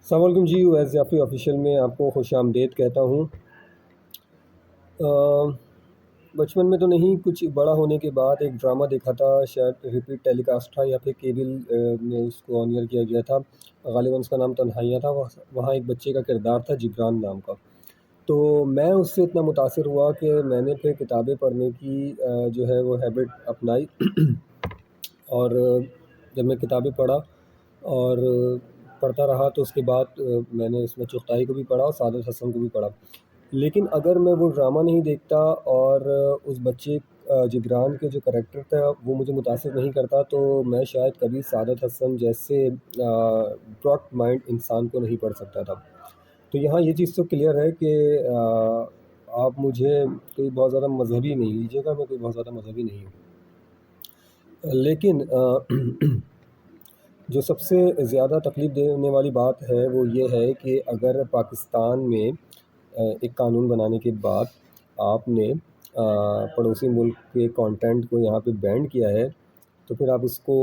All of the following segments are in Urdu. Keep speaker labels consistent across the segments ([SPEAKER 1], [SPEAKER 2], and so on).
[SPEAKER 1] السلام علیکم جی، اویس جعفری آفیشیل میں آپ کو خوش آمدید کہتا ہوں۔ بچپن میں تو نہیں، کچھ بڑا ہونے کے بعد ایک ڈرامہ دیکھا تھا، شاید ریپیٹ ٹیلی کاسٹ تھا یا پھر کیبل میں اس کو آن ایئر کیا گیا تھا۔ غالباً اس کا نام تنہائیاں تھا۔ وہاں ایک بچے کا کردار تھا جبران نام کا۔ تو میں اس سے اتنا متاثر ہوا کہ میں نے پھر کتابیں پڑھنے کی جو ہے وہ ہیبٹ اپنائی اور جب میں کتابیں پڑھا اور پڑھتا رہا تو اس کے بعد میں نے اس میں چغتائی کو بھی پڑھا اور سعادت حسن کو بھی پڑھا۔ لیکن اگر میں وہ ڈرامہ نہیں دیکھتا اور اس بچے جبران کے جو کریکٹر تھا وہ مجھے متاثر نہیں کرتا تو میں شاید کبھی سعادت حسن جیسے براڈ مائنڈ انسان کو نہیں پڑھ سکتا تھا۔ تو یہاں یہ چیز تو کلیئر ہے کہ آپ مجھے کوئی بہت زیادہ مذہبی نہیں لیجیے گا، میں کوئی بہت زیادہ مذہبی نہیں ہوں، لیکن جو سب سے زیادہ تکلیف دینے والی بات ہے وہ یہ ہے کہ اگر پاکستان میں ایک قانون بنانے کے بعد آپ نے پڑوسی ملک کے کانٹینٹ کو یہاں پہ بینڈ کیا ہے تو پھر آپ اس کو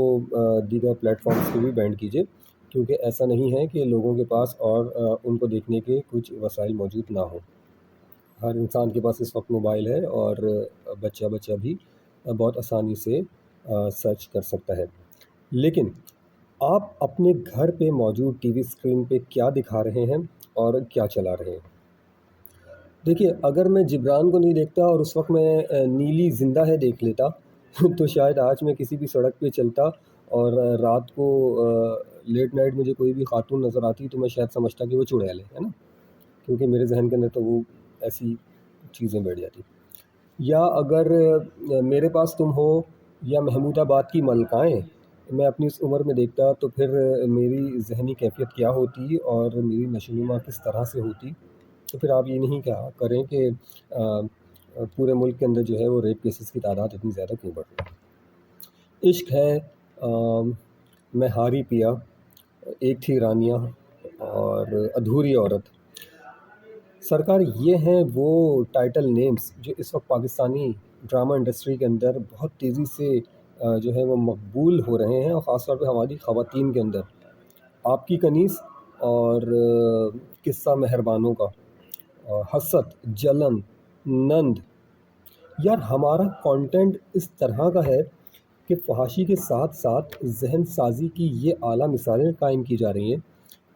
[SPEAKER 1] دیگر پلیٹ فارمز پہ بھی بینڈ کیجئے، کیونکہ ایسا نہیں ہے کہ لوگوں کے پاس اور ان کو دیکھنے کے کچھ وسائل موجود نہ ہوں۔ ہر انسان کے پاس اس وقت موبائل ہے اور بچہ بھی بہت آسانی سے سرچ کر سکتا ہے۔ لیکن آپ اپنے گھر پہ موجود ٹی وی اسکرین پہ کیا دکھا رہے ہیں اور کیا چلا رہے ہیں؟ دیکھیے، اگر میں جبران کو نہیں دیکھتا اور اس وقت میں نیلی زندہ ہے دیکھ لیتا تو شاید آج میں کسی بھی سڑک پہ چلتا اور رات کو لیٹ نائٹ مجھے کوئی بھی خاتون نظر آتی تو میں شاید سمجھتا کہ وہ چڑیل ہے نا، کیونکہ میرے ذہن کے اندر تو وہ ایسی چیزیں بیٹھ جاتی۔ یا اگر میرے پاس تم ہو یا محمود آباد کی ملکائیں میں اپنی اس عمر میں دیکھتا تو پھر میری ذہنی کیفیت کیا ہوتی اور میری نشوونما کس طرح سے ہوتی۔ تو پھر آپ یہ نہیں کہا کریں کہ پورے ملک کے اندر جو ہے وہ ریپ کیسز کی تعداد اتنی زیادہ کیوں بڑھ رہی ہے۔ عشق ہے، میں ہاری پیا، ایک تھی رانیہ اور ادھوری عورت۔ سرکار، یہ ہیں وہ ٹائٹل نیمز جو اس وقت پاکستانی ڈرامہ انڈسٹری کے اندر بہت تیزی سے جو ہے وہ مقبول ہو رہے ہیں، اور خاص طور پہ ہماری خواتین کے اندر۔ آپ کی کنیز اور قصہ مہربانوں کا، حسد، جلن، نند۔ یار ہمارا کانٹینٹ اس طرح کا ہے کہ فحاشی کے ساتھ ساتھ ذہن سازی کی یہ اعلیٰ مثالیں قائم کی جا رہی ہیں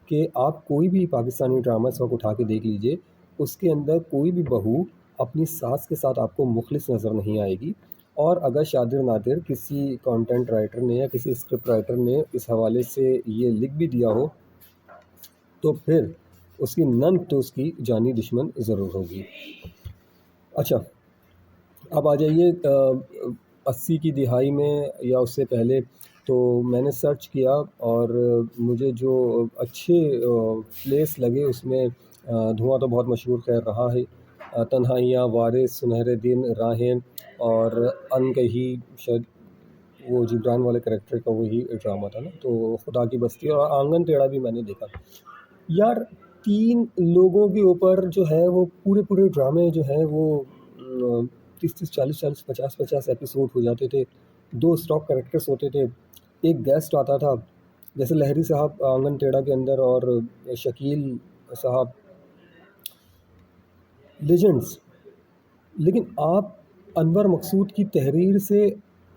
[SPEAKER 1] کہ آپ کوئی بھی پاکستانی ڈرامہ اس وقت اٹھا کے دیکھ لیجئے، اس کے اندر کوئی بھی بہو اپنی ساس کے ساتھ آپ کو مخلص نظر نہیں آئے گی۔ اور اگر شادر نادر کسی کانٹینٹ رائٹر نے یا کسی اسکرپٹ رائٹر نے اس حوالے سے یہ لکھ بھی دیا ہو تو پھر اس کی نند تو اس کی جانی دشمن ضرور ہوگی۔ اچھا، اب آ جائیے 80 کی دہائی میں یا اس سے پہلے، تو میں نے سرچ کیا اور مجھے جو اچھے پلیس لگے اس میں دھواں تو بہت مشہور خیر رہا ہے، تنہائیاں، وارث، سنہرے دن، راہیں اور ان کہی، شاید وہ جبران والے کریکٹر کا وہی ڈرامہ تھا نا، تو خدا کی بستی اور آنگن ٹیڑھا بھی میں نے دیکھا۔ یار 3 لوگوں کے اوپر جو ہے وہ پورے ڈرامے جو ہیں وہ 30 40 50 ایپیسوڈ ہو جاتے تھے، 2 اسٹاک کریکٹرز ہوتے تھے، ایک گیسٹ آتا تھا جیسے لہری صاحب آنگن ٹیڑھا کے اندر اور شکیل صاحب، لیجنڈز۔ لیکن آپ انور مقصود کی تحریر سے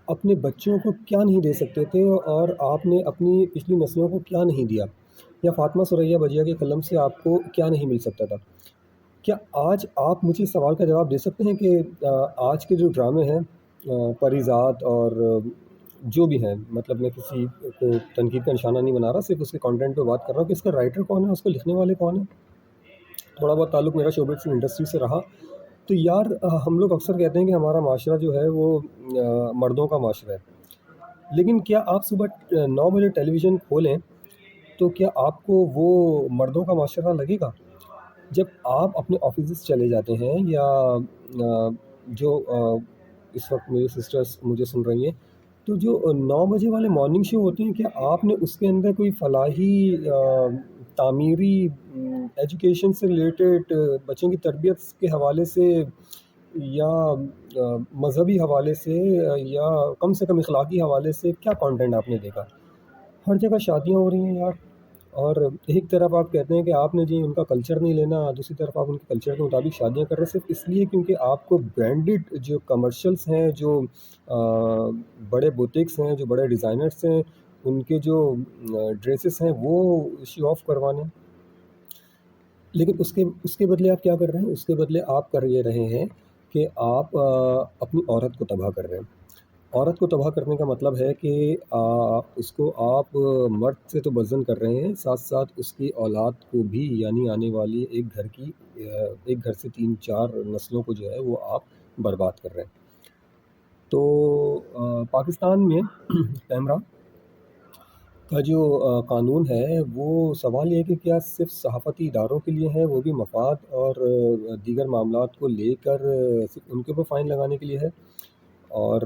[SPEAKER 1] اپنے بچوں کو کیا نہیں دے سکتے تھے، اور آپ نے اپنی پچھلی نسلوں کو کیا نہیں دیا، یا فاطمہ ثریا بجیا کے قلم سے آپ کو کیا نہیں مل سکتا تھا؟ کیا آج آپ مجھے اس سوال کا جواب دے سکتے ہیں کہ آج کے جو ڈرامے ہیں پری ذات اور جو بھی ہیں، مطلب میں کسی کو تنقید کا نشانہ نہیں بنا رہا، صرف اس کے کانٹینٹ پہ بات کر رہا ہوں کہ اس کا رائٹر کون ہے، اس کو لکھنے والے کون ہیں؟ تھوڑا بہت تعلق میرا شعبے سے انڈسٹری سے رہا تو یار ہم لوگ اکثر کہتے ہیں کہ ہمارا معاشرہ جو ہے وہ مردوں کا معاشرہ ہے، لیکن کیا آپ صبح 9 بجے ٹیلی ویژن کھولیں تو کیا آپ کو وہ مردوں کا معاشرہ لگے گا؟ جب آپ اپنے آفیسز چلے جاتے ہیں، یا جو اس وقت میری سسٹرز مجھے سن رہی ہیں، تو جو 9 بجے والے مارننگ شو ہوتے ہیں، کیا آپ نے اس کے اندر کوئی فلاحی، تعمیری، ایجوکیشن سے ریلیٹڈ، بچوں کی تربیت کے حوالے سے، یا مذہبی حوالے سے، یا کم سے کم اخلاقی حوالے سے کیا کانٹینٹ آپ نے دیکھا؟ ہر جگہ شادیاں ہو رہی ہیں یار، اور ایک طرف آپ کہتے ہیں کہ آپ نے جی ان کا کلچر نہیں لینا، دوسری طرف آپ ان کے کلچر کے مطابق شادیاں کر رہے ہیں صرف اس لیے کیونکہ آپ کو برانڈڈ جو کمرشلس ہیں، جو بڑے بوتیکس ہیں، جو بڑے ڈیزائنرس ہیں، ان کے جو ڈریسز ہیں وہ شو آف کروانے ہیں۔ لیکن اس کے بدلے آپ کیا کر رہے ہیں؟ اس کے بدلے آپ کر یہ رہے ہیں کہ آپ اپنی عورت کو تباہ کر رہے ہیں۔ عورت کو تباہ کرنے کا مطلب ہے کہ اس کو آپ مرد سے تو بدظن کر رہے ہیں، ساتھ ساتھ اس کی اولاد کو بھی، یعنی آنے والی ایک گھر سے 3-4 نسلوں کو جو ہے وہ آپ برباد کر رہے ہیں۔ تو پاکستان میں پیمرا کا جو قانون ہے، وہ سوال یہ ہے کہ کیا صرف صحافتی اداروں کے لیے ہے، وہ بھی مفاد اور دیگر معاملات کو لے کر صرف ان کے اوپر فائن لگانے کے لیے ہے؟ اور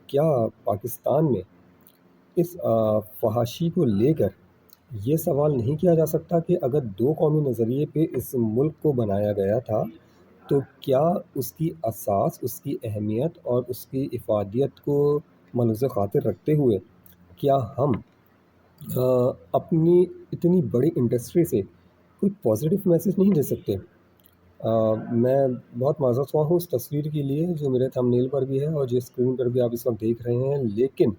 [SPEAKER 1] کیا پاکستان میں اس فحاشی کو لے کر یہ سوال نہیں کیا جا سکتا کہ اگر 2 قومی نظریے پہ اس ملک کو بنایا گیا تھا تو کیا اس کی اساس، اس کی اہمیت اور اس کی افادیت کو ملحوظ خاطر رکھتے ہوئے کیا ہم اپنی اتنی بڑی انڈسٹری سے کوئی پازیٹیو میسیج نہیں دے سکتے؟ میں بہت معذرت خواہ ہوں اس تصویر کے لیے جو میرے تھمب نیل پر بھی ہے اور جو اسکرین پر بھی آپ اس وقت دیکھ رہے ہیں، لیکن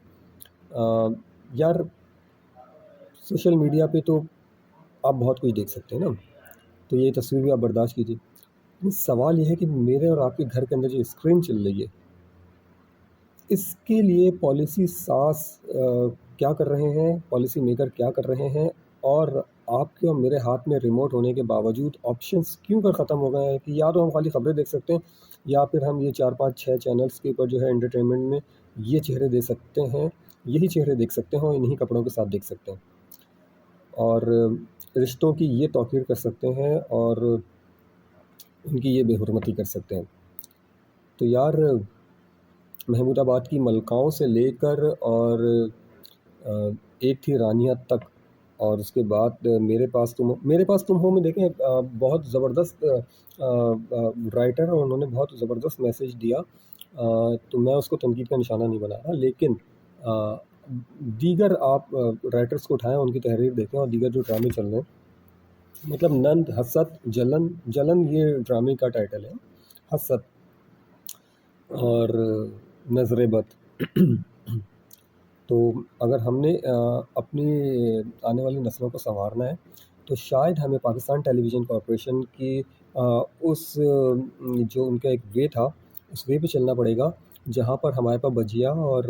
[SPEAKER 1] یار سوشل میڈیا پہ تو آپ بہت کچھ دیکھ سکتے ہیں نا، تو یہ تصویر بھی آپ برداشت کیجیے۔ سوال یہ ہے کہ میرے اور آپ کے گھر کے اندر جو اسکرین چل رہی ہے، اس کے لیے پالیسی ساز کیا کر رہے ہیں، پالیسی میکر کیا کر رہے ہیں، اور آپ کے اور میرے ہاتھ میں ریموٹ ہونے کے باوجود آپشنس کیوں کر ختم ہو گئے ہیں کہ یا تو ہم خالی خبریں دیکھ سکتے ہیں یا پھر ہم یہ 4-5-6 چینلز کے اوپر جو ہے انٹرٹینمنٹ میں یہ چہرے دے سکتے ہیں، یہی چہرے دیکھ سکتے ہیں اور انہی کپڑوں کے ساتھ دیکھ سکتے ہیں، اور رشتوں کی یہ توقیر کر سکتے ہیں اور ان کی یہ بے حرمتی کر سکتے ہیں۔ تو یار محمود آباد کی ملکاؤں سے لے کر اور ایک تھی رانیہ تک، اور اس کے بعد میرے پاس تم ہو میں دیکھیں بہت زبردست رائٹر، اور انہوں نے بہت زبردست میسیج دیا، تو میں اس کو تنقید کا نشانہ نہیں بنا رہا، لیکن دیگر آپ رائٹرز کو اٹھائیں، ان کی تحریر دیکھیں، اور دیگر جو ڈرامے چل رہے ہیں، مطلب نند، حسد، جلن یہ ڈرامے کا ٹائٹل ہے، حسد اور نظر بد۔ تو اگر ہم نے اپنی آنے والی نسلوں کو سنوارنا ہے تو شاید ہمیں پاکستان ٹیلی ویژن کارپوریشن کی اس جو ان کا ایک وے تھا، اس وے پہ چلنا پڑے گا، جہاں پر ہمارے پاس بجیا اور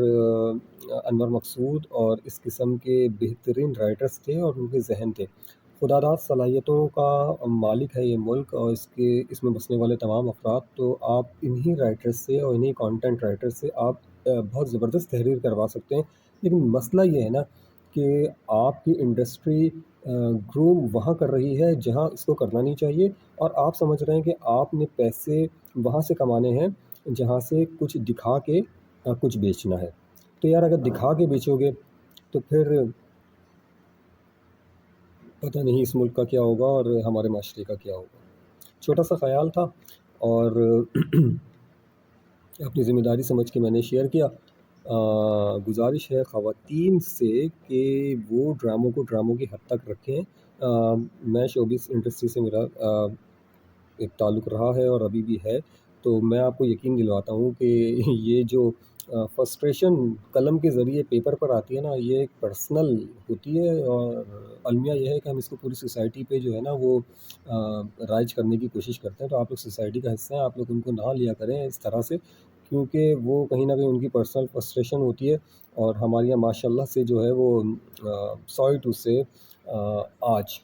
[SPEAKER 1] انور مقصود اور اس قسم کے بہترین رائٹرز تھے اور ان کے ذہن تھے۔ خدا داد صلاحیتوں کا مالک ہے یہ ملک اور اس میں بسنے والے تمام افراد، تو آپ انہی رائٹرز سے اور انہی کانٹینٹ رائٹرز سے آپ بہت زبردست تحریر کروا سکتے ہیں، لیکن مسئلہ یہ ہے نا کہ آپ کی انڈسٹری گروم وہاں کر رہی ہے جہاں اس کو کرنا نہیں چاہیے، اور آپ سمجھ رہے ہیں کہ آپ نے پیسے وہاں سے کمانے ہیں جہاں سے کچھ دکھا کے کچھ بیچنا ہے۔ تو یار اگر دکھا کے بیچو گے تو پھر پتہ نہیں اس ملک کا کیا ہوگا اور ہمارے معاشرے کا کیا ہوگا۔ چھوٹا سا خیال تھا اور اپنی ذمہ داری سمجھ کے میں نے شیئر کیا۔ گزارش ہے خواتین سے کہ وہ ڈراموں کی حد تک رکھیں۔ میں شوبز انڈسٹری سے میرا ایک تعلق رہا ہے اور ابھی بھی ہے، تو میں آپ کو یقین دلواتا ہوں کہ یہ جو فرسٹریشن قلم کے ذریعے پیپر پر آتی ہے نا، یہ ایک پرسنل ہوتی ہے، اور المیہ یہ ہے کہ ہم اس کو پوری سوسائٹی پہ جو ہے نا وہ رائج کرنے کی کوشش کرتے ہیں۔ تو آپ لوگ سوسائٹی کا حصہ ہیں، آپ لوگ ان کو نہ لیا کریں اس طرح سے، کیونکہ وہ کہیں نہ کہیں ان کی پرسنل فرسٹریشن ہوتی ہے، اور ہمارے یہاں ماشاء اللہ سے جو ہے وہ سوری ٹو سے آج،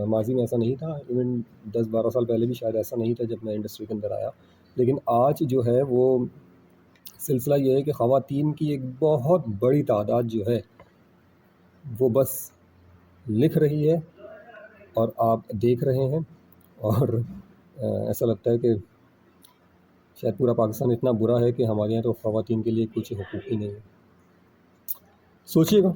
[SPEAKER 1] ماضی میں ایسا نہیں تھا، ایون 10-12 سال پہلے بھی شاید ایسا نہیں تھا جب میں انڈسٹری کے اندر آیا، لیکن آج جو ہے وہ سلسلہ یہ ہے کہ خواتین کی ایک بہت بڑی تعداد جو ہے وہ بس لکھ رہی ہے اور آپ دیکھ رہے ہیں، اور ایسا لگتا ہے کہ شاید پورا پاکستان اتنا برا ہے کہ ہمارے یہاں تو خواتین کے لیے کچھ حقوق ہی نہیں ہے۔ سوچیے گا۔